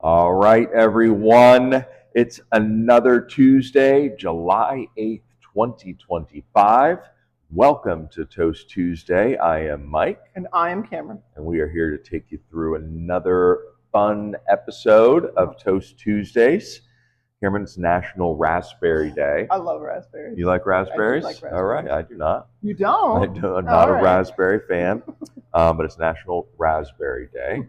All right, everyone. It's another Tuesday, July 8th, 2025. Welcome to Toast Tuesday. I am Mike. And I am Cameron. And we are here to take you through another fun episode of Toast Tuesdays. Cameron's National Raspberry Day. I love raspberries. You like raspberries? I do like raspberries. All right, I do not. You don't? I'm not a raspberry fan, but it's National Raspberry Day.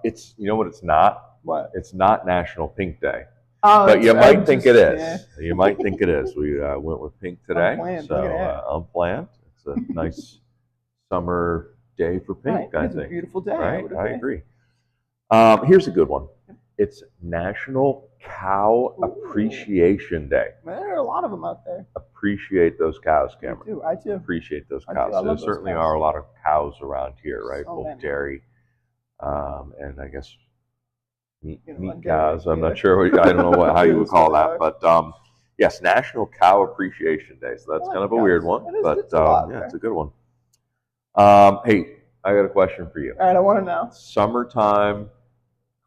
It's, you know what it's not? What? It's not National Pink Day. Oh, but you might think it is. Yeah. You might think it is. We went with pink today. Unplanned. So unplanned. It's a nice summer day for pink, right. I It's think. a beautiful day. Right? I agree. Here's a good one. It's National Cow Appreciation Day. There are a lot of them out there. Appreciate those cows, Cameron. I do. Appreciate those cows. I There certainly are a lot of cows around here, right? Both dairy and I guess meat cows. I'm not sure. I don't know how you would call that, but yes, National Cow Appreciation Day. So that's kind of a weird one, but yeah, it's a good one. Hey, I got a question for you. All right, I want to know. Summertime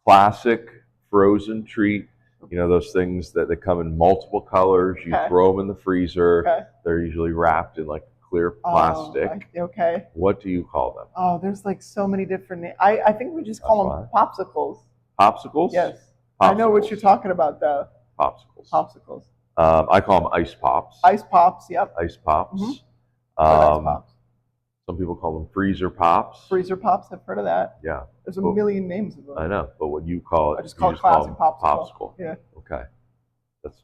classic frozen treat. You know those things that they come in multiple colors. You throw them in the freezer. Okay. They're usually wrapped in like clear plastic. Okay. What do you call them? Oh, there's like so many different names. I think we just call them popsicles. Popsicles? Yes. Popsicles. I know what you're talking about though. Popsicles. Popsicles. I call them ice pops. Ice pops, yep. Ice pops. Mm-hmm. Ice pops. Some people call them freezer pops. Freezer pops, I've heard of that. Yeah. There's a million names of them. I know, but what you call it, I just call it classic popsicle. Yeah. Okay.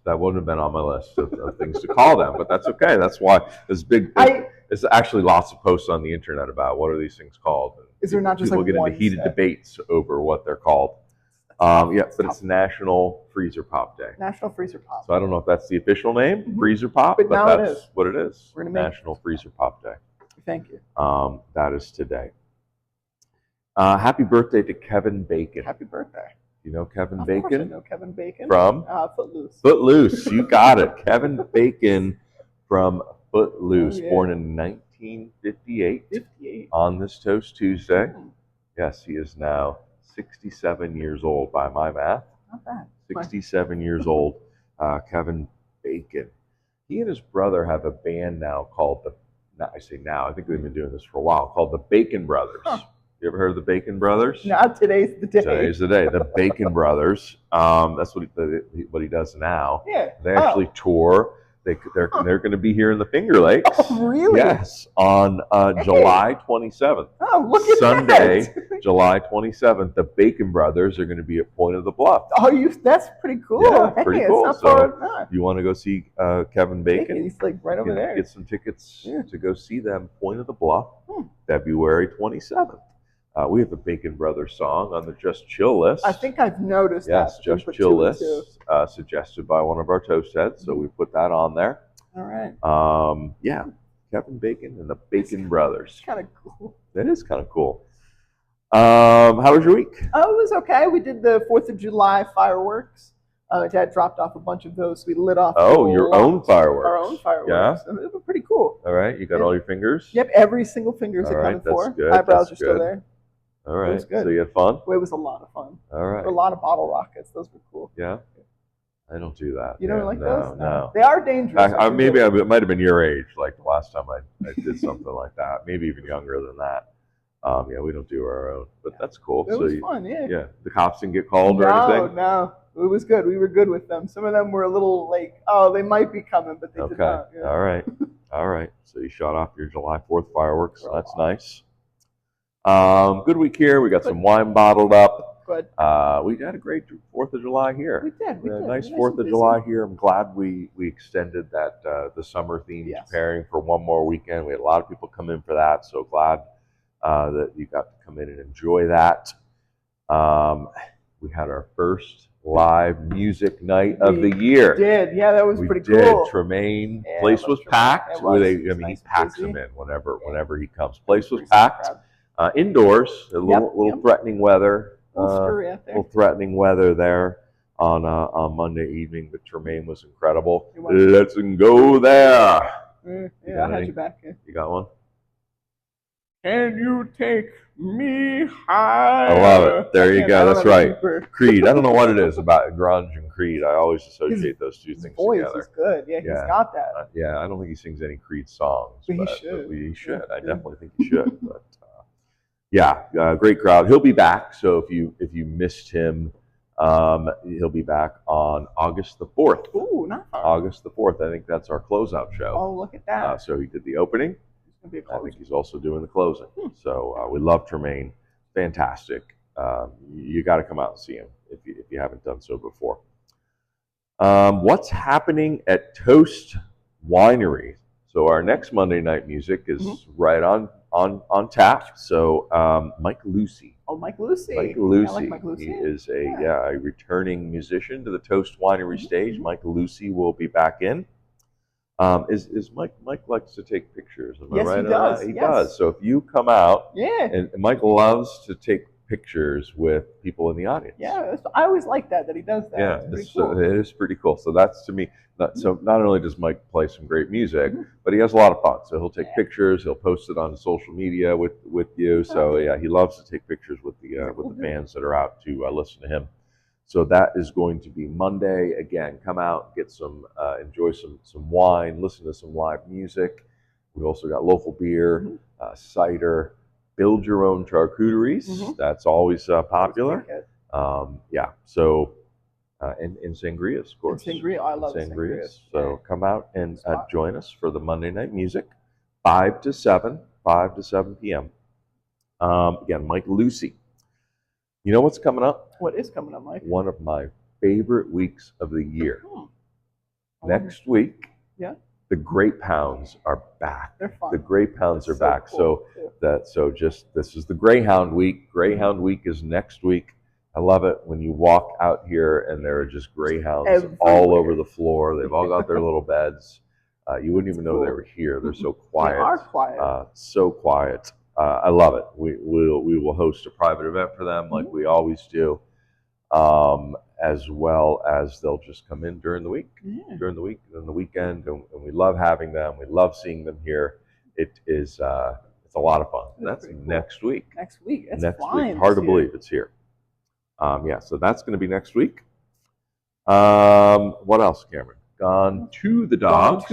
That wouldn't have been on my list of things to call them, but that's okay. That's why there's there's actually lots of posts on the internet about what are these things called. And is there not just people like get into heated debates over what they're called? Yeah, but it's National Freezer Pop Day. National Freezer Pop. So I don't know if that's the official name, Freezer Pop, but now that's what it is. We're gonna make National Freezer Pop Day. Thank you. That is today. Happy birthday to Kevin Bacon. Happy birthday. You know Kevin Of Bacon? course I know Kevin Bacon. From? Footloose. Footloose. You got it. Kevin Bacon from Footloose, born in 1958 on this Toast Tuesday. Yes, he is now 67 years old by my math. Not bad. 67 years old, Kevin Bacon. He and his brother have a band now called I say now, I think they've been doing this for a while, called the Bacon Brothers. Huh. You ever heard of the Bacon Brothers? No, today's the day. Today's the day. The Bacon Brothers. That's what he does now. Yeah. They actually tour. They're going to be here in the Finger Lakes. Oh, really? Yes, on July 27th. Oh, look at Sunday, that. July 27th. The Bacon Brothers are going to be at Point of the Bluff. Oh, that's pretty cool. Yeah, pretty cool. It's not far enough. You want to go see Kevin Bacon? He's like right over there. Get some tickets to go see them. Point of the Bluff, February 27th. We have a Bacon Brothers song on the Just Chill list. I think I've noticed that. Yes, Just Chill list, suggested by one of our toast heads, so we put that on there. All right. Yeah, Kevin Bacon and the Bacon Brothers. It's kind of cool. That is kind of cool. How was your week? Oh, it was okay. We did the 4th of July fireworks. Dad dropped off a bunch of those. We lit off. Oh, your own fireworks. Our own fireworks. Yeah. It was pretty cool. All right. You got all your fingers? Yep. Every single finger is accounted for. Good. Eyebrows are still there. All right. It was good. So you had fun? Well, it was a lot of fun. All right. There were a lot of bottle rockets. Those were cool. Yeah. I don't do that. You don't like those? No. They are dangerous. Maybe it might have been your age, like the last time I did something like that. Maybe even younger than that. Yeah, we don't do our own, but that's cool. It was fun, yeah. Yeah, the cops didn't get called or anything? No, it was good. We were good with them. Some of them were a little like, oh, they might be coming, but they did not. Yeah. All right. So you shot off your July 4th fireworks. So that's nice. Good week here. We got some wine bottled up. Good. We had a great 4th of July here. We did. We had a nice 4th of July here. I'm glad we extended that the summer themed pairing for one more weekend. We had a lot of people come in for that. So glad that you got to come in and enjoy that. We had our first live music night of the year. We did. Yeah, that was pretty cool. We did. Tremaine, place was packed. He packs them in whenever he comes. Place was packed. Indoors, a little threatening weather. Little threatening weather there on Monday evening, but Tremaine was incredible. Let's go there. Yeah, I had you back. You got one? Can you take me higher? I love it. There you go. That's right. Deeper. Creed. I don't know what it is about grunge and Creed. I always associate those two things voice together. is good. Yeah, he's got that. Yeah, I don't think he sings any Creed songs, but he should. I definitely think he should. But great crowd. He'll be back. So if you missed him, he'll be back on August the 4th. Ooh, not far. August the 4th. I think that's our closeout show. Oh, look at that. So he did the opening. I think he's also doing the closing. So we love Tremaine. Fantastic. You got to come out and see him if you haven't done so before. What's happening at Toast Winery? So our next Monday Night Music is right on tap. So Mike Lucy. Oh, Mike Lucy. Mike Lucy. I like Mike Lucy. He is a returning musician to the Toast Winery stage. Mike Lucy will be back in. Is Mike likes to take pictures? Am I right? He does. He does. So if you come out, and Mike loves to take pictures with people in the audience. Yeah, I always like that he does that. Yeah, cool. It is pretty cool. So that's to me. So not only does Mike play some great music, but he has a lot of fun. So he'll take pictures. He'll post it on social media with you. So he loves to take pictures with the fans that are out to listen to him. So that is going to be Monday. Again, come out, get some, enjoy some wine, listen to some live music. We've also got local beer, cider, build your own charcuteries. That's always popular. So and sangrias, of course. And sangria, I love sangrias. So come out and join us for the Monday Night Music, 5 to 7 p.m. Again, Mike Lucy. You know what's coming up? What is coming up, Mike? One of my favorite weeks of the year. Next week, the Grapehounds are back. They're fun. The Grapehounds are back. Cool. This is the Greyhound week. Greyhound week is next week. I love it when you walk out here and there are just greyhounds all over the floor. They've all got their little beds. You wouldn't even know they were here. They're so quiet. They are quiet. So quiet. I love it. We will host a private event for them like we always do, as well as they'll just come in during the week, and the weekend, and we love having them. We love seeing them here. It's a lot of fun. That's next week. Next week. It's next week. Hard to believe it's here. So that's going to be next week. What else, Cameron? Gone to the Dogs.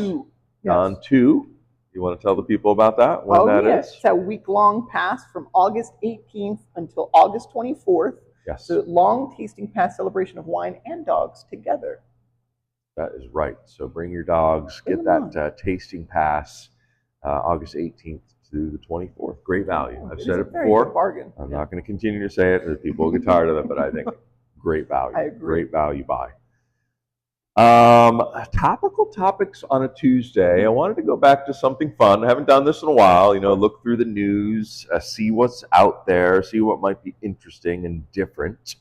Gone to. You want to tell the people about that? When that is? It's a week-long pass from August 18th until August 24th. Yes. So long tasting pass celebration of wine and dogs together. That is right. So bring your dogs. Get that tasting pass August 18th to the 24th. Great value. I've said it before. Bargain. I'm not going to continue to say it. People will get tired of it, but I think great value. I agree. Great value buy. Topical topics on a Tuesday. I wanted to go back to something fun. I haven't done this in a while. Look through the news, see what's out there, see what might be interesting and different.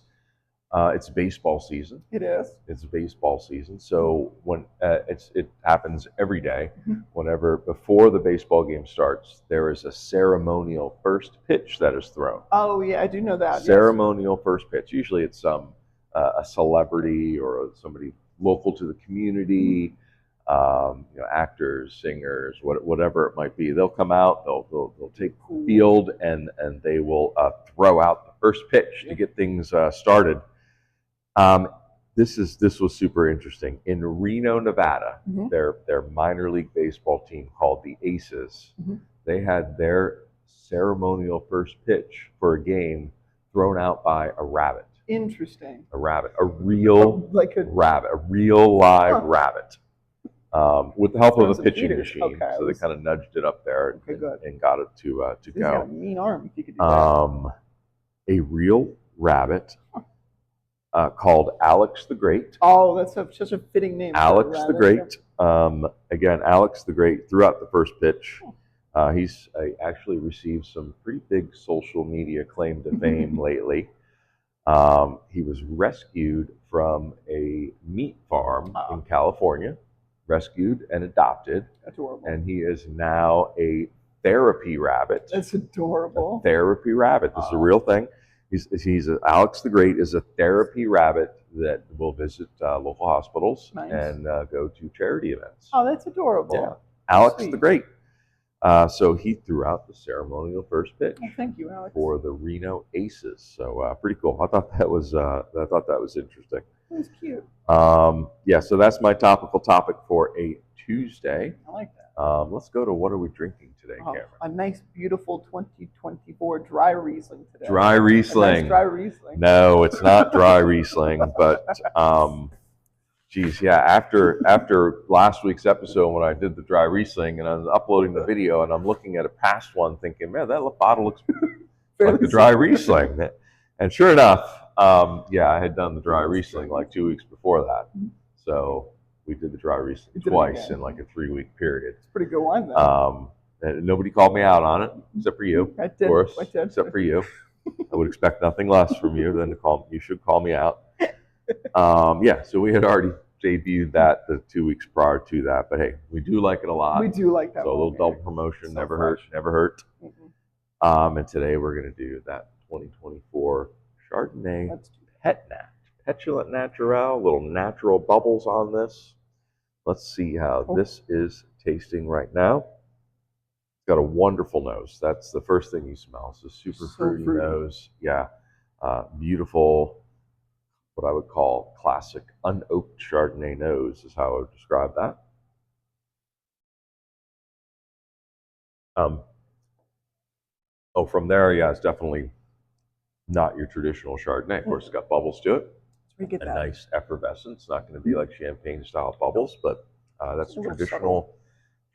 It's baseball season. It is. It's baseball season. So when it happens every day, whenever before the baseball game starts, there is a ceremonial first pitch that is thrown. Oh yeah, I do know that. Ceremonial first pitch. Usually it's a celebrity or somebody local to the community, actors, singers, whatever it might be. They'll come out, they'll take the field, and they will throw out the first pitch to get things started. This was super interesting. In Reno, Nevada, their minor league baseball team called the Aces, they had their ceremonial first pitch for a game thrown out by a rabbit. Interesting. A rabbit, a real rabbit, a real live rabbit, with the help of a pitching machine. Okay, so they kind of nudged it up there and got it to go. He's got a mean arm. If you could do that. A real rabbit called Alex the Great. Oh, that's such a fitting name. Alex the Great. Again, Alex the Great threw out the first pitch. He's actually received some pretty big social media claim to fame lately. He was rescued from a meat farm in California, rescued and adopted. That's adorable. And he is now a therapy rabbit. That's adorable. A therapy rabbit. This is a real thing. Alex the Great is a therapy rabbit that will visit local hospitals and go to charity events. Oh, that's adorable. Yeah, Alex the Great. So he threw out the ceremonial first pitch thank you, Alex. for the Reno Aces. So pretty cool. I thought that was interesting. It was cute. Yeah, so that's my topical topic for a Tuesday. I like that. Let's go to what are we drinking today, Cameron? A nice, beautiful 2024 dry Riesling today. Dry Riesling. Nice dry Riesling. No, it's not dry Riesling, but geez, yeah. After last week's episode when I did the dry Riesling and I was uploading the video and I'm looking at a past one, thinking, man, that bottle looks like the dry Riesling. And sure enough, yeah, I had done the dry Riesling like 2 weeks before that. So we did the dry Riesling twice in like a 3-week period. It's pretty good wine, though. And nobody called me out on it, except for you, I did. Of course, I did. except for you. I would expect nothing less from you than to call. You should call me out. Yeah, so we had already debuted that the 2 weeks prior to that, but hey, we do like it a lot. We do like that. So a little double promotion, So never fresh. hurt, never hurt. Mm-hmm. And today we're gonna do that 2024 Chardonnay Let's do Pet-Nat, Petulant Naturel, little natural bubbles on this. Let's see how this is tasting right now. It's got a wonderful nose. That's the first thing you smell. It's a super fruity nose. Yeah, beautiful, what I would call classic unoaked Chardonnay nose is how I would describe that. Oh, from there, yeah, it's definitely not your traditional Chardonnay. Of course, it's got bubbles to it. We get a that. nice effervescence. Not going to be like champagne style bubbles, but that's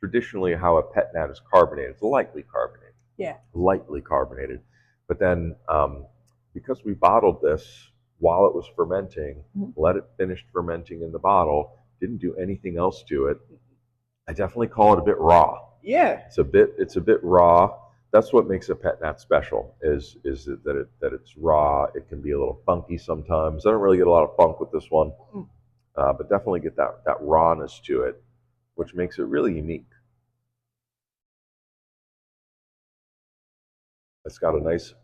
traditionally how a Pet-Nat is carbonated. It's lightly carbonated. Yeah. Lightly carbonated. But then because we bottled this while it was fermenting, let it finish fermenting in the bottle, didn't do anything else to it, I definitely call it a bit raw. Yeah. It's a bit raw. That's what makes a Pet-Nat special, is that it's raw. It can be a little funky sometimes. I don't really get a lot of funk with this one, but definitely get that rawness to it, which makes it really unique. It's got a nice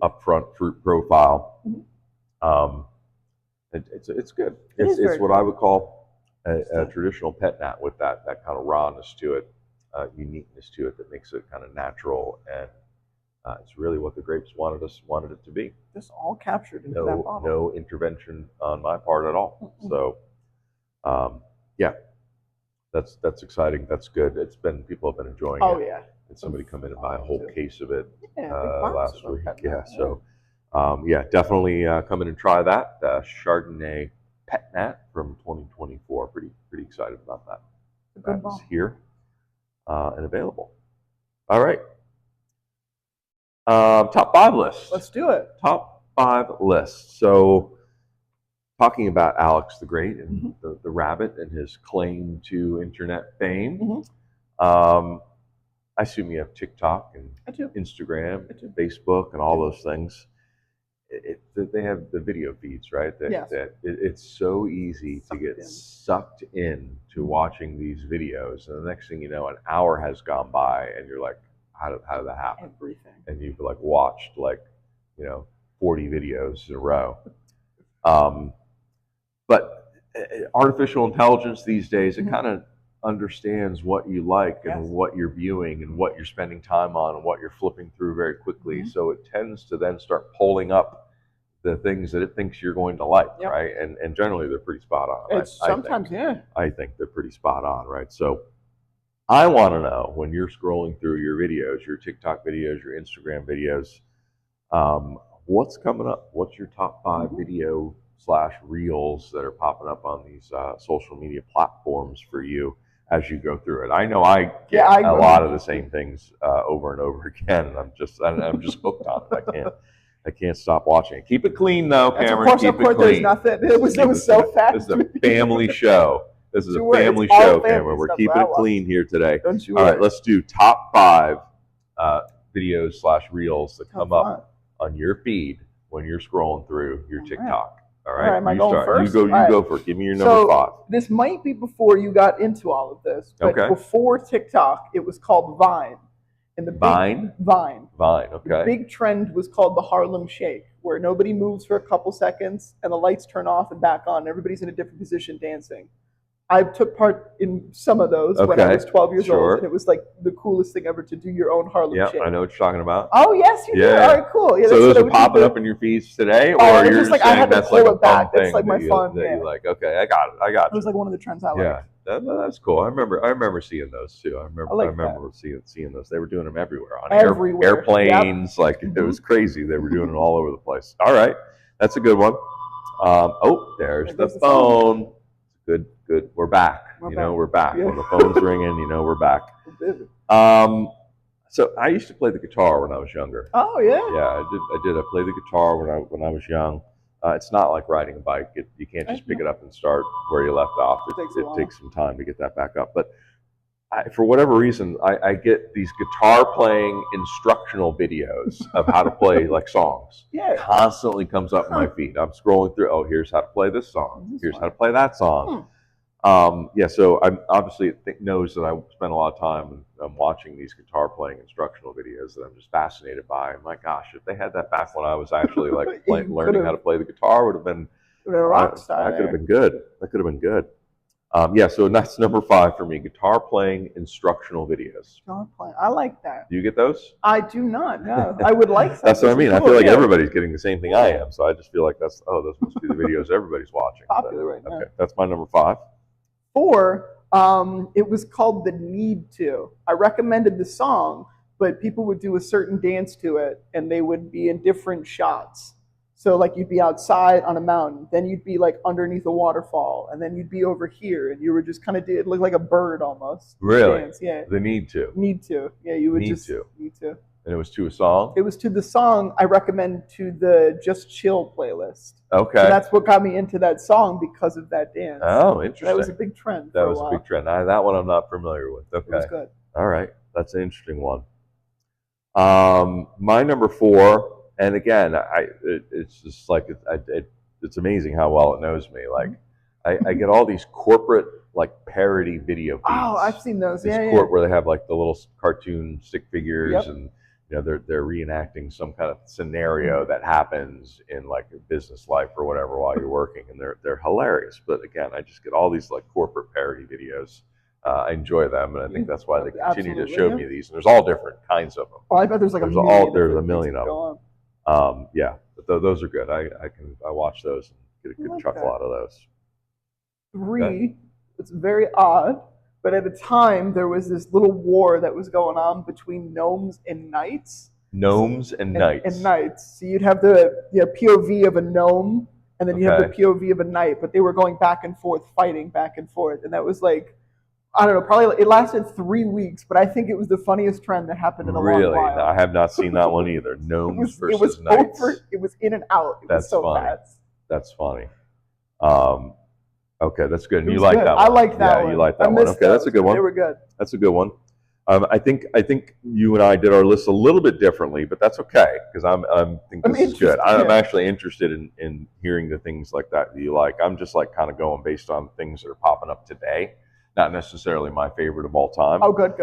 upfront fruit profile. It's good. It's what I would call a traditional Pet-Nat with that kind of rawness to it. Uniqueness to it that makes it kind of natural, and it's really what the grapes wanted it to be. This all captured in that bottle. No intervention on my part at all. So, yeah, that's exciting. That's good. People have been enjoying it. Oh yeah. And somebody come in and buy a whole case of it last week. Yeah. So, yeah, definitely come in and try that Chardonnay Pet-Nat from 2024. Pretty excited about that. That is here. And available. All right. Top 5 list. Let's do it. Top 5 list. So, talking about Alex the Great and the rabbit and his claim to internet fame. I assume you have TikTok and Instagram, Facebook, and all those things. They have the video feeds, right? It's so easy to get sucked in to watching these videos, and the next thing you know, an hour has gone by, and you're like, "How did that happen?" Everything. And you've like watched 40 videos in a row. But artificial intelligence these days, it kind of understands what you like and what you're viewing and what you're spending time on and what you're flipping through very quickly. So it tends to then start pulling up the things that it thinks you're going to like, right? And generally they're pretty spot on. I think they're pretty spot on, right? So I want to know, when you're scrolling through your videos, your TikTok videos, your Instagram videos, what's coming up? What's your top 5 video / reels that are popping up on these social media platforms for you as you go through it? I know I get a lot of the same things over and over again, and I'm just hooked on it. I can't stop watching it. Keep it clean though, Cameron. Of course, there's nothing. It was so fast. This is a family show. This is a family show, Cameron. We're keeping it clean here today. All right, let's do top 5 videos / reels that come up on your feed when you're scrolling through your TikTok. All right, am I going first? You go first. Give me your number 5. This might be before you got into all of this, but before TikTok, it was called Vine. And the Vine. Okay. The big trend was called the Harlem Shake, where nobody moves for a couple seconds and the lights turn off and back on. Everybody's in a different position dancing. I took part in some of those when I was 12 years old, and it was like the coolest thing ever to do your own Harlem Shake. I know what you're talking about. Oh yes, you do. All right, cool. Yeah, so those are popping up in your feeds today, or you're just like I had to that's like a fun thing that's like my fun that you like. Okay, I got it. It was like one of the trends I liked. Yeah, that's cool. I remember seeing those too. I remember seeing those. They were doing them everywhere on airplanes. Like it was crazy. They were doing it all over the place. All right, that's a good one. There's the phone. Good. We're back. We're back. When the phone's ringing, we're back. So I used to play the guitar when I was younger. Oh yeah. Yeah, I did. I played the guitar when I was young. It's not like riding a bike. You can't just pick it up and start where you left off. It takes some time to get that back up. But for whatever reason, I get these guitar playing instructional videos of how to play like songs. Yeah. Constantly comes up in my feed. I'm scrolling through. Oh, here's how to play this song. Here's how to play that song. So I obviously knows that I spend a lot of time watching these guitar playing instructional videos that I'm just fascinated by. And my gosh, if they had that back when I was actually like learning how to play the guitar, would have been a rock star. That could have been good. That could have been good. So that's number 5 for me. Guitar playing instructional videos. Guitar playing. I like that. Do you get those? I do not. No, I would like that. That's what I mean. I feel like everybody's getting the same thing I am. So I just feel like those must be the videos everybody's watching. Popular right now. Okay, that's my number 5. 4, it was called The Need To. I recommended the song, but people would do a certain dance to it, and they would be in different shots. So like you'd be outside on a mountain, then you'd be like underneath a waterfall, and then you'd be over here, and you were just kind of it looked like a bird almost. Really? Dance. Yeah. The Need To. Need To. Yeah, you would need just to. Need To. And it was to a song? It was to the song I recommend to the Just Chill playlist. Okay. So that's what got me into that song because of that dance. Oh, interesting. That was a big trend. That was a big trend. That one I'm not familiar with. Okay. It was good. All right. That's an interesting one. My number 4, and again, it's just like it's amazing how well it knows me. Like I get all these corporate like parody video feeds. Oh, I've seen those. Where they have like the little cartoon stick figures and they're reenacting some kind of scenario that happens in like a business life or whatever while you're working, and they're hilarious. But again, I just get all these like corporate parody videos. I enjoy them, and I think that's why they continue to show me these. And there's all different kinds of them. Oh, I bet there's like there's a million of them. But those are good. I watch those and get a good chuckle out of those. 3, it's very odd. But at the time, there was this little war that was going on between gnomes and knights. Gnomes and knights. And knights. So you'd have the POV of a gnome, and then you have the POV of a knight. But they were going back and forth, fighting back and forth. And that was like, I don't know, probably it lasted 3 weeks. But I think it was the funniest trend that happened in a long while. Really? I have not seen that one either. Gnomes versus knights. It was in and out. It was so funny. fast. That's funny. Okay, that's good. And you like that one. I like that one. Yeah, you like that one. Okay, that's a good one. They were good. That's a good one. I think you and I did our list a little bit differently, but that's okay because I think this is good. I'm actually interested in hearing the things like that you like. I'm just like kind of going based on things that are popping up today, not necessarily my favorite of all time. Oh, good.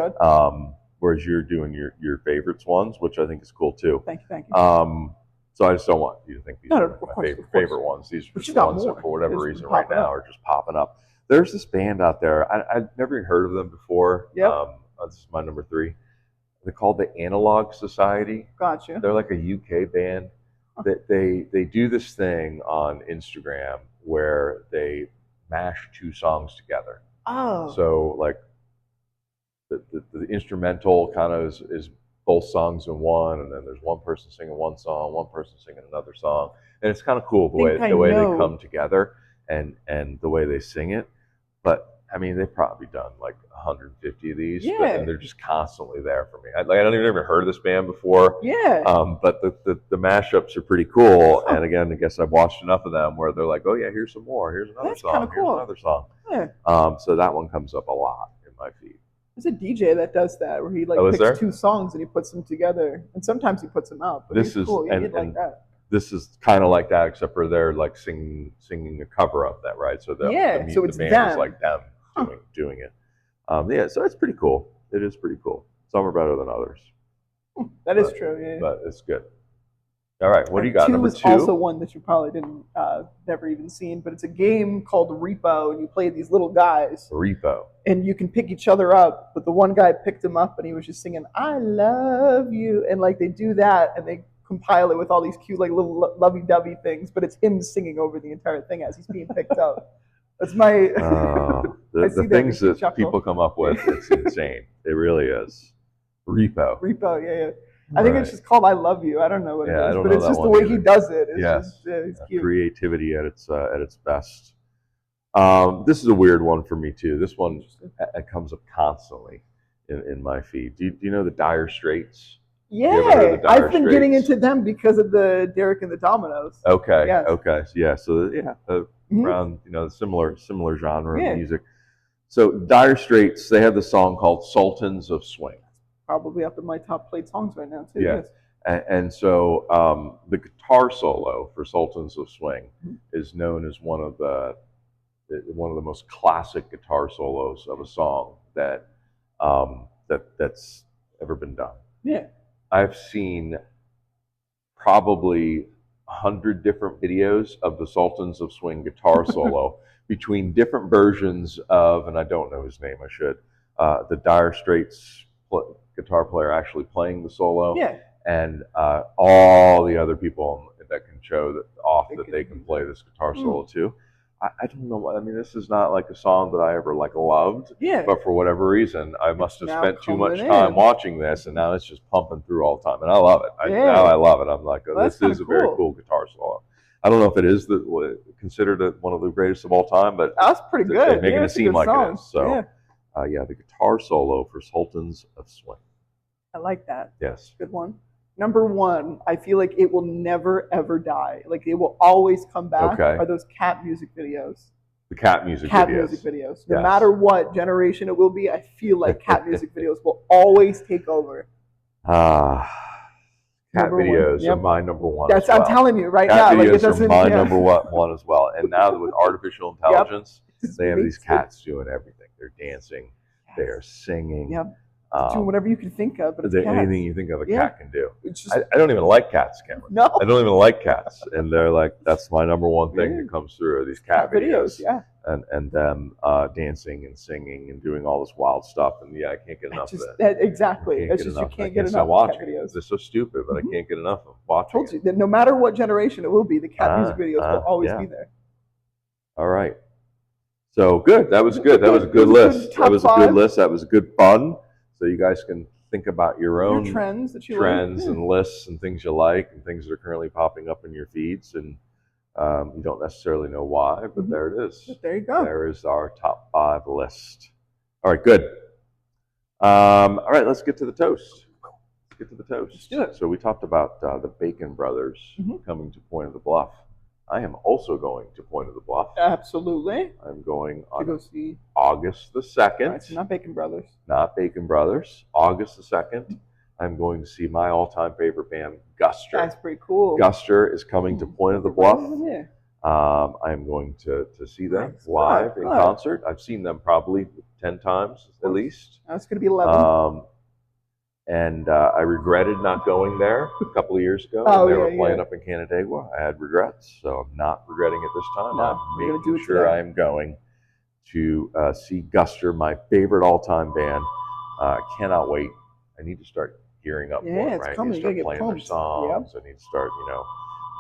Whereas you're doing your favorites ones, which I think is cool too. Thank you. So I just don't want you to think these are my favorite ones. These are just ones that for whatever reason right now are just popping up. There's this band out there. I've never even heard of them before. Yeah. This is my number 3. They're called the Analog Society. Gotcha. They're like a UK band. They do this thing on Instagram where they mash 2 songs together. Oh. So like the instrumental kind of is both songs in one, and then there's one person singing one song, one person singing another song, and it's kind of cool the way they come together and the way they sing it. But I mean, they've probably done like 150 of these, and they're just constantly there for me. I don't even ever heard of this band before. Yeah. But the mashups are pretty cool, and again, I guess I've watched enough of them where they're like, oh yeah, here's some more, here's another song, here's another song. Yeah. So that one comes up a lot in my feed. There's a DJ that does that where he picks 2 songs and he puts them together, and sometimes he puts them out. But this is cool. and like that. This is kind of like that, except for they're like singing a cover of that, right? So the band is like them doing it. So it's pretty cool. It is pretty cool. Some are better than others. That is true. Yeah. But it's good. All right, what do you got? Two Number is two? also one that you probably didn't never even seen, but it's a game called Repo, and you play these little guys. Repo. And you can pick each other up, but the one guy picked him up and he was just singing "I love you," and like they do that and they compile it with all these cute like little lovey-dovey things, but it's him singing over the entire thing as he's being picked up. That's my the things that people come up with. It's insane. It really is. Repo. Repo, yeah. I think it's just called "I Love You." I don't know what it is, but it's just the way he does it. It's just it's cute. Creativity at its best. This is a weird one for me too. This one it comes up constantly in my feed. Do you know the Dire Straits? Yeah, I've been getting into them because of the Derek and the Dominoes. Okay, yes. Okay, yeah. So around similar genre of music. So Dire Straits, they have the song called "Sultans of Swing." Probably up in my top played songs right now too. Yeah, yes. And so the guitar solo for "Sultans of Swing" is known as one of the most classic guitar solos of a song that's ever been done. Yeah, I've seen probably 100 different videos of the Sultans of Swing guitar solo between different versions of, and I don't know his name, I should, the Dire Straits guitar player actually playing the solo, and all the other people that can show that they can play this guitar solo too. I don't know. I mean, this is not like a song that I ever loved. Yeah. But for whatever reason, I must have spent too much time watching this, and now it's just pumping through all the time, and I love it. Now I love it. I'm like, this is a very cool guitar solo. I don't know if it is considered one of the greatest of all time, but that's pretty good. They're making it seem like it is. So, the guitar solo for Sultans of Swing. I like that. Yes. Good one. Number one, I feel like it will never ever die. Like it will always come back. Are those cat music videos? The cat music videos. No matter what generation it will be, I feel like cat music videos will always take over. Cat videos are my number one. I'm telling you right now. Cat videos are my number one as well. And now with artificial intelligence, they have these cats doing everything. They're dancing. They are singing. Yep. Doing whatever you can think of, but it's anything you think of a cat can do. I don't even like cats, Cameron. No, I don't even like cats, and they're like, that's my number one thing that comes through are these cat videos. Yeah, and them dancing and singing and doing all this wild stuff, and I can't get enough of that. Exactly, it's just you can't get enough of cat videos. They're so stupid, but I can't get enough of watching. I told you that no matter what generation it will be, the cat music videos will always be there. All right, so good. That was good. That was a good list. That was a good list. That was good fun. So you guys can think about your own trends that you and lists and things you like and things that are currently popping up in your feeds, and you don't necessarily know why, but there it is. But there you go. There is our top 5 list. All right, good. All right, let's get to the toast. Let's do it. So we talked about the Bacon Brothers coming to Point of the Bluff. I am also going to Point of the Bluff. Absolutely. I'm going on to go see August the 2nd. Right, so not Bacon Brothers. Not Bacon Brothers. August the 2nd. I'm going to see my all-time favorite band, Guster. That's pretty cool. Guster is coming to Point of the Bluff. I'm going to see them live in concert. I've seen them probably 10 times at least. That's going to be 11. And I regretted not going there a couple of years ago when they were playing up in Canandaigua. I had regrets, so I'm not regretting it this time. I'm making sure I'm going to see Guster, my favorite all-time band. Cannot wait. I need to start gearing up for it, right? I need to start playing their songs. I need to start,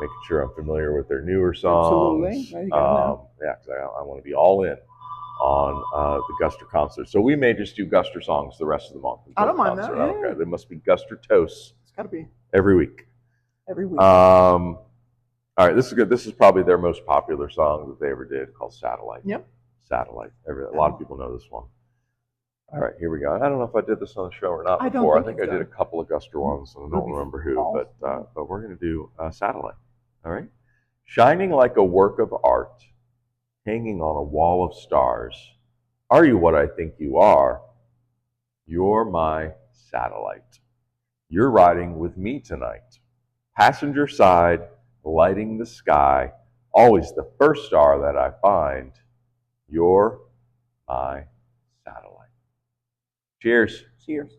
making sure I'm familiar with their newer songs. Absolutely. Because I want to be all in on the Guster concert. So we may just do Guster songs the rest of the month. I don't mind that. Okay. There must be Guster toasts. It's got to be. Every week. All right, this is good. This is probably their most popular song that they ever did, called Satellite. Yep. Satellite. A lot of people know this one. All right, here we go. I don't know if I did this on the show or not before. I think I did a couple of Guster ones, and I don't remember who, but we're going to do Satellite. All right? Shining like a work of art, hanging on a wall of stars. Are you what I think you are? You're my satellite. You're riding with me tonight. Passenger side, lighting the sky. Always the first star that I find. You're my satellite. Cheers. Cheers.